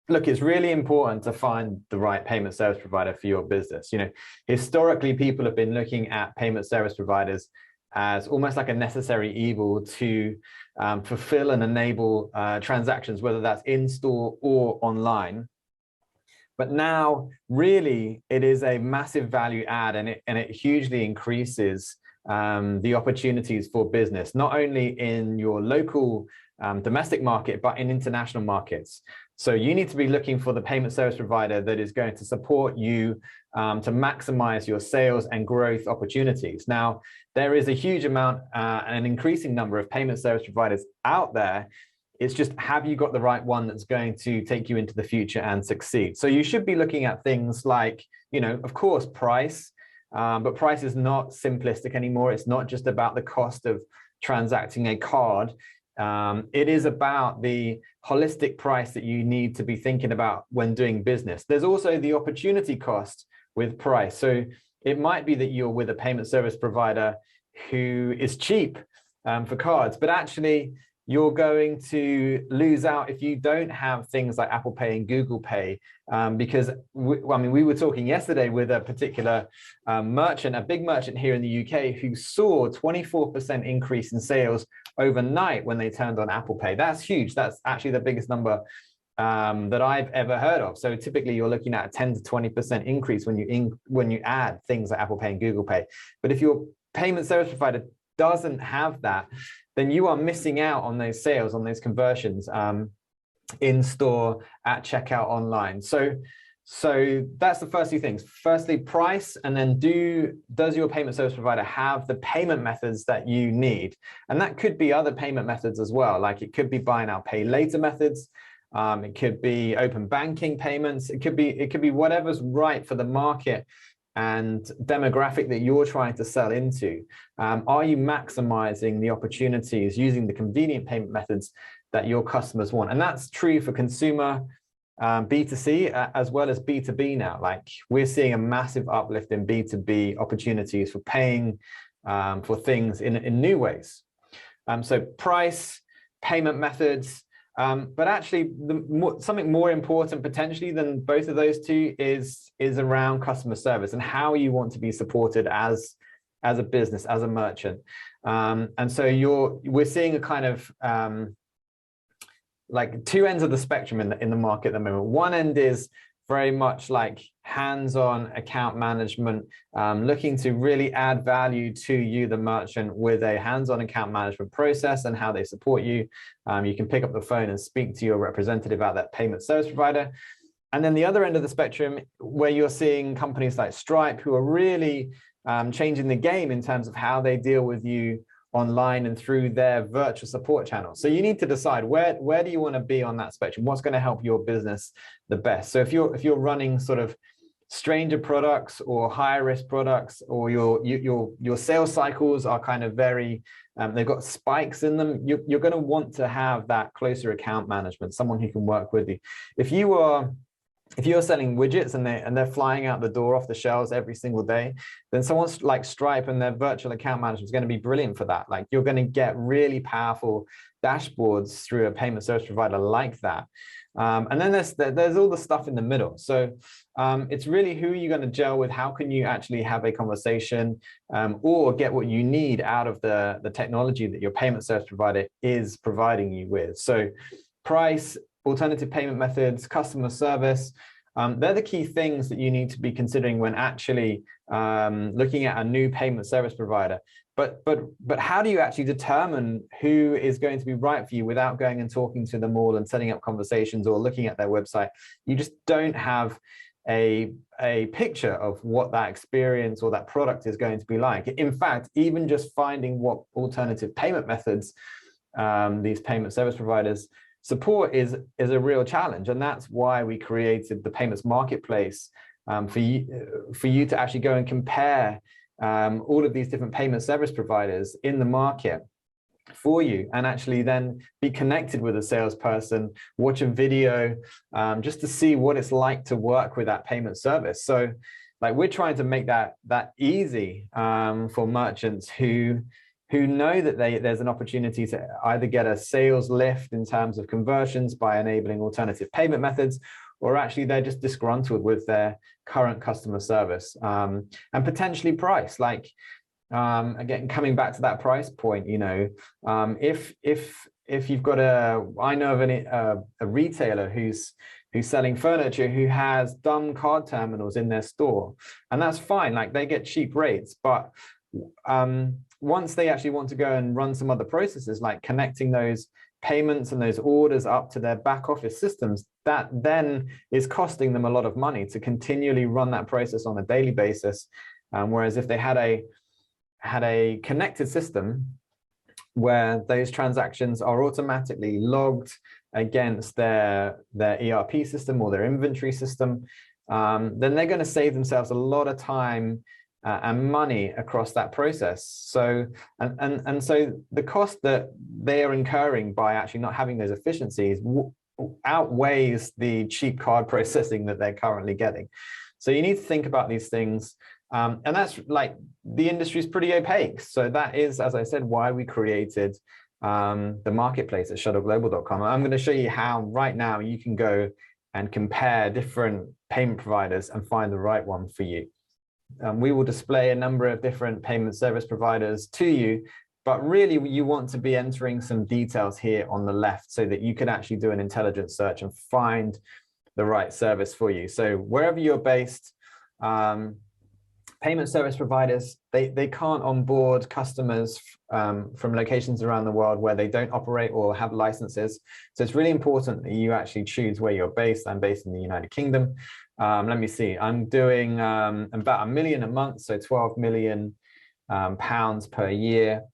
look, it's really important to find the right payment service provider for your business. Historically, people have been looking at payment service providers as almost like a necessary evil to fulfill and enable transactions, whether that's in store or online. But now, really, it is a massive value add, and it hugely increases the opportunities for business, not only in your local domestic market, but in international markets. So you need to be looking for the payment service provider that is going to support you to maximize your sales and growth opportunities. Now, there is a huge amount, an increasing number of payment service providers out there. It's just, have you got the right one that's going to take you into the future and succeed? So you should be looking at things like, of course, price, but price is not simplistic anymore. It's not just about the cost of transacting a card. It is about the holistic price that you need to be thinking about when doing business. There's also the opportunity cost with price. So it might be that you're with a payment service provider who is cheap for cards, but actually you're going to lose out if you don't have things like Apple Pay and Google Pay, because we were talking yesterday with a particular merchant, a big merchant here in the UK, who saw a 24% increase in sales overnight when they turned on Apple Pay. That's huge. That's actually the biggest number that I've ever heard of. So typically you're looking at a 10 to 20% increase when you add things like Apple Pay and Google Pay. But if your payment service provider doesn't have that, then you are missing out on those sales, on those conversions in store, at checkout, online. So that's the first two things. Firstly, price, and then does your payment service provider have the payment methods that you need? And that could be other payment methods as well. Like it could be buy now, pay later methods. It could be open banking payments. It could be whatever's right for the market and demographic that you're trying to sell into. Are you maximizing the opportunities using the convenient payment methods that your customers want? And that's true for consumer B2C as well as B2B now. Like we're seeing a massive uplift in B2B opportunities for paying for things in new ways. So price, payment methods, but actually something more important potentially than both of those two is around customer service and how you want to be supported as a business, as a merchant. And so we're seeing a kind of like two ends of the spectrum in the market at the moment. One end is very much like hands-on account management, looking to really add value to you, the merchant, with a hands-on account management process and how they support you. You can pick up the phone and speak to your representative at that payment service provider. And then the other end of the spectrum, where you're seeing companies like Stripe, who are really changing the game in terms of how they deal with you online and through their virtual support channels. So you need to decide where do you want to be on that spectrum? What's going to help your business the best? So if you're running sort of stranger products or higher risk products, or your sales cycles are kind of very they've got spikes in them, you're going to want to have that closer account management, someone who can work with you. If you're selling widgets and they're flying out the door off the shelves every single day, then someone like Stripe and their virtual account management is going to be brilliant for that. Like you're going to get really powerful dashboards through a payment service provider like that. And then there's all the stuff in the middle. So it's really, who are you going to gel with? How can you actually have a conversation or get what you need out of the technology that your payment service provider is providing you with? So price, alternative payment methods, customer service, they're the key things that you need to be considering when actually looking at a new payment service provider. But how do you actually determine who is going to be right for you without going and talking to them all and setting up conversations or looking at their website? You just don't have a picture of what that experience or that product is going to be like. In fact, even just finding what alternative payment methods these payment service providers support is a real challenge. And that's why we created the Payments Marketplace for you to actually go and compare all of these different payment service providers in the market for you, and actually then be connected with a salesperson, watch a video just to see what it's like to work with that payment service. So like we're trying to make that easy for merchants who who know that there's an opportunity to either get a sales lift in terms of conversions by enabling alternative payment methods, or actually they're just disgruntled with their current customer service, and potentially price. Like, again, coming back to that price point, you know, if you've got I know of a retailer who's selling furniture who has dumb card terminals in their store, and that's fine, like they get cheap rates, but once they actually want to go and run some other processes like connecting those payments and those orders up to their back office systems, that then is costing them a lot of money to continually run that process on a daily basis. Whereas if they had a connected system where those transactions are automatically logged against their ERP system or their inventory system, then they're going to save themselves a lot of time and money across that process. So and so the cost that they are incurring by actually not having those efficiencies outweighs the cheap card processing that they're currently getting. So you need to think about these things. And that's, like, the industry is pretty opaque. So that is, as I said, why we created the marketplace at shuttleglobal.com. I'm going to show you how right now you can go and compare different payment providers and find the right one for you. We will display a number of different payment service providers to you, but really you want to be entering some details here on the left so that you can actually do an intelligent search and find the right service for you. So wherever you're based, payment service providers, they can't onboard customers from locations around the world where they don't operate or have licenses. So it's really important that you actually choose where you're based. I'm based in the United Kingdom. Let me see, I'm doing about $1 million a month, so 12 million pounds per year.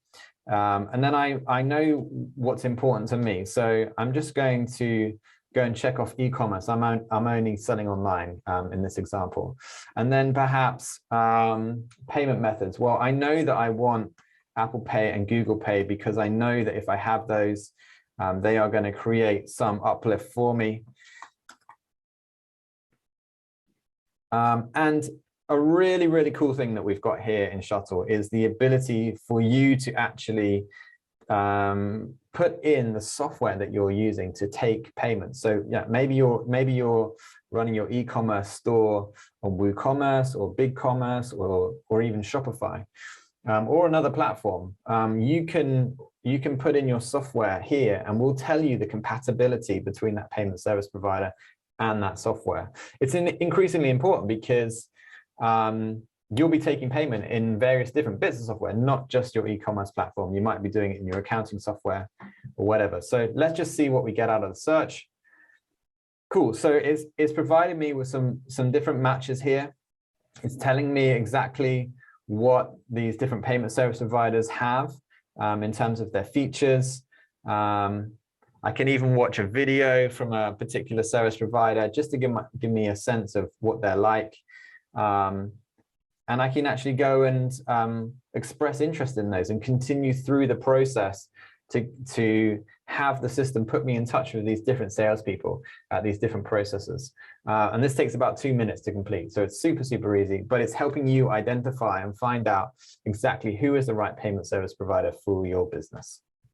And then I know what's important to me. So I'm just going to go and check off e-commerce. I'm only selling online in this example. And then perhaps payment methods. Well, I know that I want Apple Pay and Google Pay because I know that if I have those, they are going to create some uplift for me. And a really, really cool thing that we've got here in Shuttle is the ability for you to actually put in the software that you're using to take payments. So yeah, maybe you're running your e-commerce store on WooCommerce or BigCommerce or even Shopify or another platform. You can put in your software here, and we'll tell you the compatibility between that payment service provider and that software. It's increasingly important because you'll be taking payment in various different bits of software, not just your e-commerce platform. You might be doing it in your accounting software or whatever. So let's just see what we get out of the search. Cool. So it's providing me with some different matches here. It's telling me exactly what these different payment service providers have in terms of their features. I can even watch a video from a particular service provider just to give me a sense of what they're like. And I can actually go and express interest in those and continue through the process to have the system put me in touch with these different salespeople at these different processes. And this takes about 2 minutes to complete. So it's super, super easy, but it's helping you identify and find out exactly who is the right payment service provider for your business.